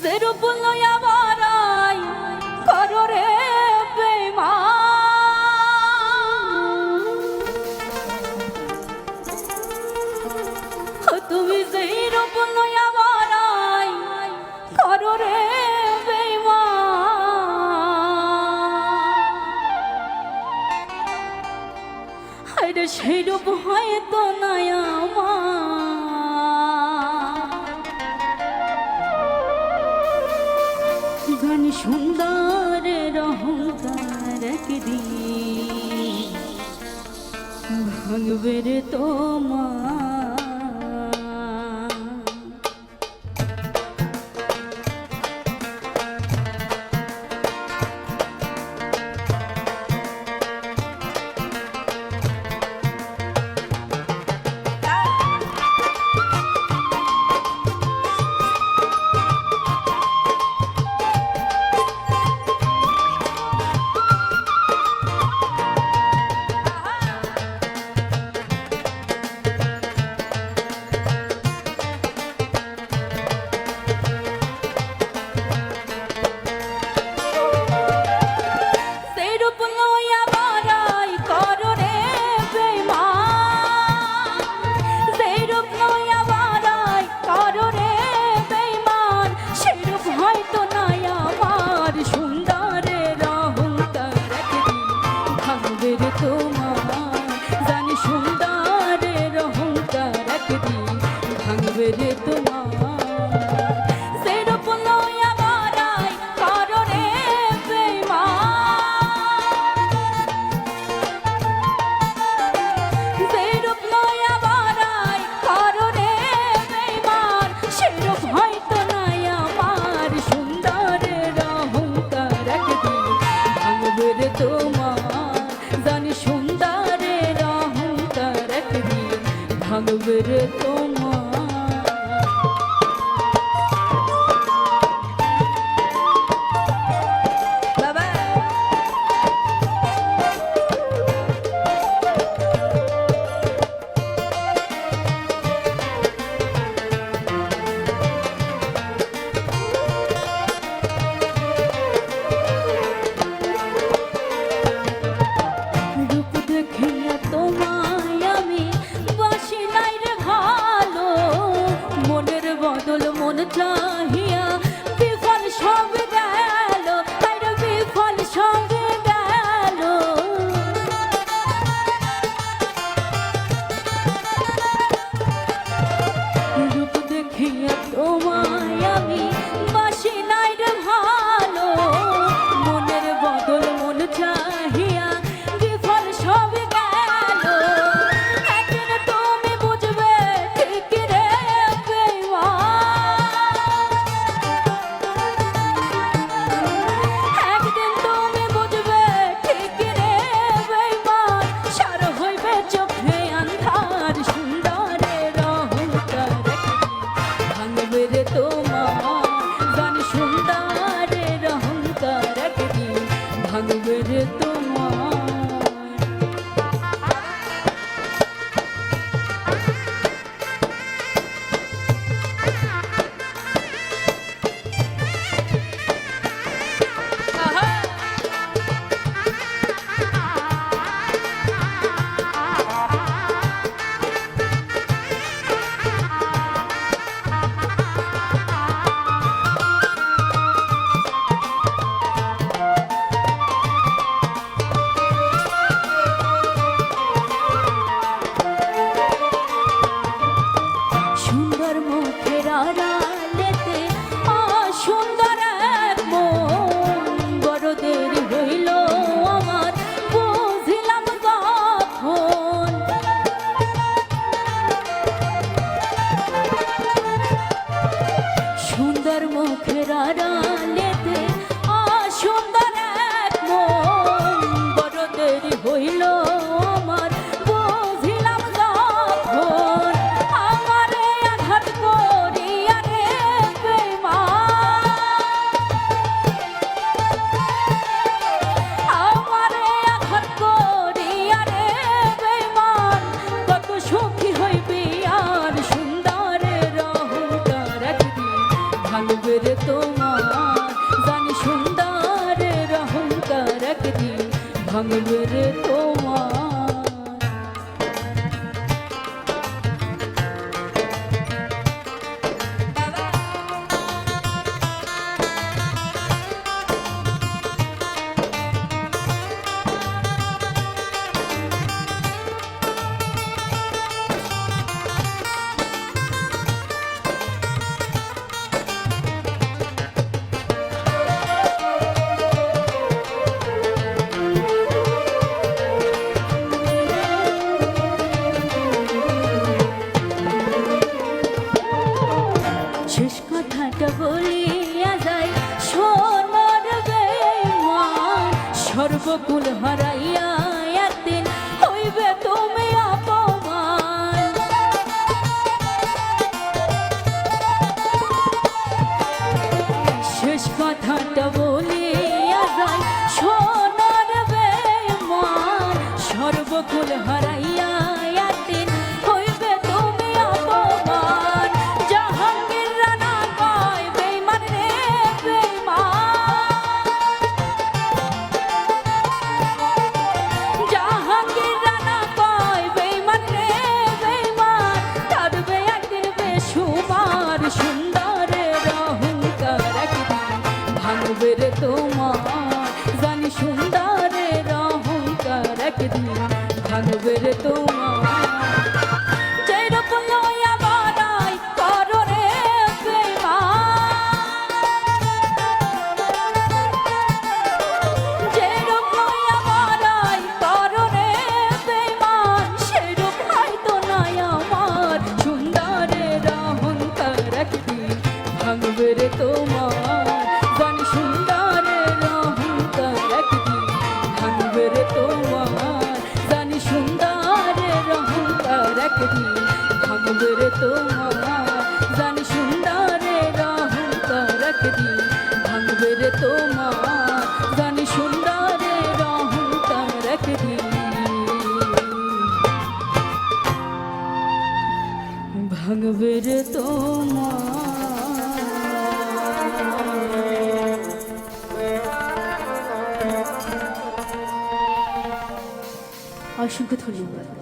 যে রূপ লইয়া বারাই করো রে বেঈমান, তুমি যেই রূপ লইয়া বারাই করো রে বেঈমান, আরে সেই রূপ হয়তো নাই আমার সুন্দরের অহংকার একদিন ভাঙবে রে তোমার। রে তোমার যে রূপ লইয়া বারাই করো রে বেঈমান, যে রূপ লইয়া বারাই করো রে বেঈমান, সে রূপ হয়তো নাই আমার সুন্দরের অহংকার একদিন ভাঙবে রে তোমার। জানি সুন্দরের অহংকার একদিন ভাঙবে রে তোমার। চাহিয়া বিফল সব গেল, তাইর বিফল সব গেল। রূপ দেখিয়া তোমায় আমি বাসি নাই রে ভালো, মনের বদল মন চাহিয়া বিফল সব গেল। একদিন তুমি বুঝবে ঠিক রে ভাঙবে রে তোমার। সুন্দর মুখের আড়ালেতে অসুন্দর এক মন, বড় দেরি হইল আমার বুঝিলাম যখন। আমারে আঘাত করিয়া রে ভাঙবে রে তোমার। শেষ কথাটা বলিয়া যায় সোনার বেঈমান, সর্বকুল হারাইয়া একদিন হইবে তুমি অপমান। শেষ কথাটা বলিয়া যায় সোনার বেঈমান, সর্বকুল হারাইয়া একদিন হইবে তুমি অপমান। জাহাঙ্গীর রানা কয় বেঈমান রে বেঈমান, জাহাঙ্গীর রানা কয় বেঈমান রে বেঈমান, কাঁদবে একদিন বেসুমার, সুন্দরের অহংকার একদিন ভাঙবে রে তোমার। জানি সুন্দরের অহংকার একদিন ভাঙবে রে তোমার। যেরকম লইয়া বাড়াই করো রে বেঈমান, যেরকম লইয়া বাড়াই করো রে বেঈমান, সেরূপ হয়তো নাই আমার, সুন্দরের অহংকার একদিন ভাঙবে রে তোমার। জানি সুন্দরের অহংকার একদিন ভাঙবে রে তোমার। জানি সুন্দরের অহংকার একদিন ভাঙবে রে তোমার। জানি সুন্দরের অহংকার একদিন ভাঙবে রে তোমার। জানি সুন্দরের অহংকার একদিন ভাঙবে রে তোমার। অসংখ্য ধন্যবাদ।